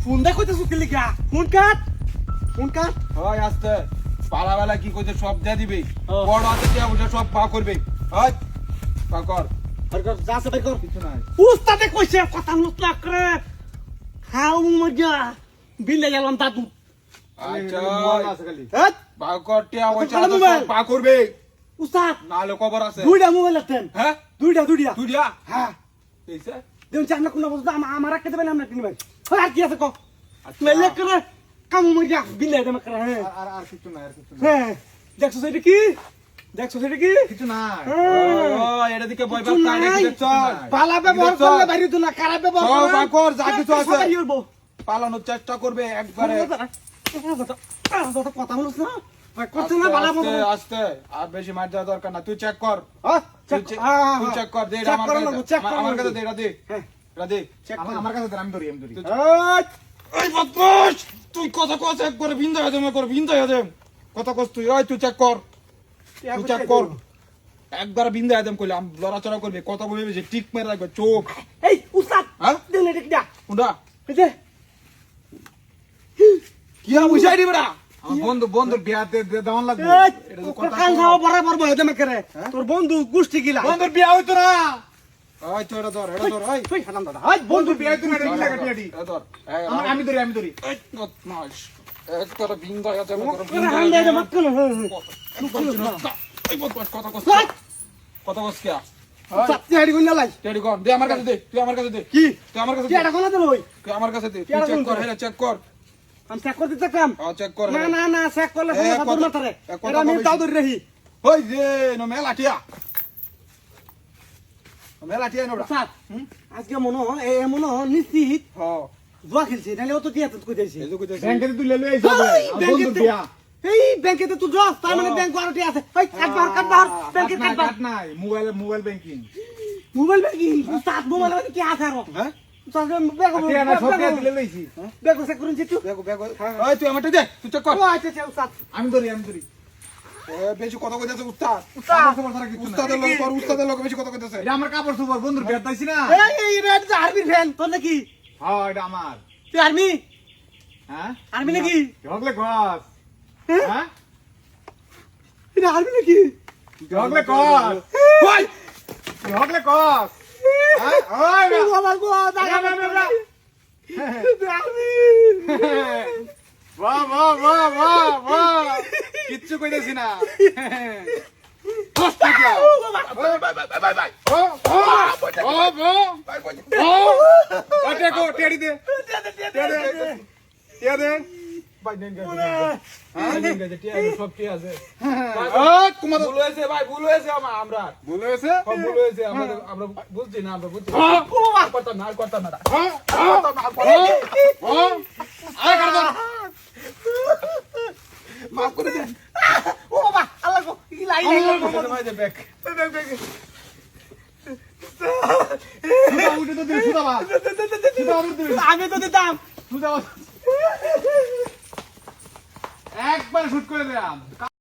phone দেখ লিখা phone cut phone cut আসতে পালাবেলা কি করছে সব দিয়ে দিবে বড় হাতে সব পা করবে পা কর কিছু নাই উস্তাদে কইছে কথা নুতলা করে খাও মজা বিলে গেলাম দাদু আচ্ছা পা কর টিয়া পা করবে উস্তাদ নালে খবর আছে দুইটা মোবাইল আছেন হ্যাঁ দুইটা দুইটা হ্যাঁ এইসে দেন চাকনা কোন বলতো আমার রাখতে দেবেন আমরা কিনবে আর কি আছে কো মেলে করে কাম মজা বিলে দেম করে আর কিছু নাই হ্যাঁ দেখছো সেটা কি দেখছো সেটা কি কিছু নাই ও এটা দিকে ভয় পাস না দেখছ পালা ব্যবহার করলে বাইরে তো না খারাপ ব্যবহার সব বাকর যা কিছু আছে সবাই করব পালানোর চেষ্টা করবে একবারে কথা বলছ না করছে না পালা আস্তে আস্তে আর বেশি মার দেওয়া দরকার না তুই চেক কর তুই চেক কর দে আমার কাছে দে এটা দে এটা দে আমার কাছে দে আমি ধরি এই বদমাশ তুই কথা কস একবারে বিন্দা হয়ে যাবে কর বিন্দা হয়ে যাবে কথা কস তুই ওই তুই চেক কর তুই চেক কর একবার বিন্দা হয়ে যাবে কইলাম লড়াচড়া করবে কথা বলবে যে টিক মেরে রাখবে চোখ এই উস্তাদ হ্যাঁ দেন এটা কিডা কোনটা এই যে কি আ বুঝাই দিবি না বন্ধু বিয়াতে দেওয়ান লাগবে এটা তো কথা কাল খাওয়া বরাবর বহে দেম করে তোর বন্ধু গুষ্টি গিলা বন্ধুর বিয়া হইতো না ওই তো এটা ধর ওই তুই হারাম দাদা হাই বন্ধু বিয়া হইতো না এটা লাগা টিয়াডি এটা ধর আমি ধরি এই বদমাশ এক তোর বিন্দা হয়ে যাবে হাম দে মত কোন এই বদমাশ কথা কস কথা কস কি সাথে হাড়ি গুন্না লাই টিয়াডি কোন দে আমার কাছে দে তুই আমার কাছে দে কি তুই আমার কাছে কি এটা কোন দিল ওই তুই আমার কাছে দে তুই চেক কর হেলা চেক কর আমি চেক করতে চাকলাম চেক কর না চেক করলে সমস্যা তোর মাথারে এটা আমি তাও ধরে রাখি ওই যে নো মেলাটিয়া মেলাটিয়া নোড়া স্যার আজকে মনে মনে নিশ্চিত হ জুয়া খেলছে নাহলে ও তো টিয়া তো কই যাইছে এই যে কইতাছি ব্যাংকে তুই লেলে এই সব বন্ধু বিয়া এই ব্যাংকে তো তুই জস তার মানে ব্যাংক আরো টিয়া আছে এই কাটবার ব্যাংকে কাটবার কাট নাই মোবাইল ব্যাংকিং মোবাইল ব্যাংকিং সাত মোবাইল কি আছে আর হ্যাঁ তাহলে বেগো টিয়া না সব টিয়া দিলে লইছি বেগো চেক করুন জিতু ওই তুই আমারটা দে তুই চেক কর ও আচ্ছা স্যার আমি ধরি বেশি কথা কইতাছে উস্তাদ উস্তাদের লোক বেশি কথা কইতাছে এটা আমার কাপড় সুপার বন্ধুর বিয়া তাইছি না এই রেড যে আর্মির ফ্যান তোর নাকি হ্যাঁ এটা আমার তুই আর্মি হ্যাঁ আর্মি নাকি ঢগলে গস হ্যাঁ এটা আর্মি নাকি ঢগলে গস ওই ঢগলে গস হ্যাঁ ওই আমার গো দাদা আর্মি বাহ কিচ্ছু কইতেছি না টেড়ি দে সব ঠিক আছে ভুল হয়েছে ভাই ভুল হয়েছে আমরা ভুল হয়েছে ভুল হয়েছে আমরা বুঝছি না আমরা বুঝছি করতাম না করতাম না মাফ করে দেন ও বাবা আল্লাহ গো কি লাই ব্যাক উঠে তো দে সুদাবা আমি তো দিতাম সুদাবা একবার শুট করে দিলাম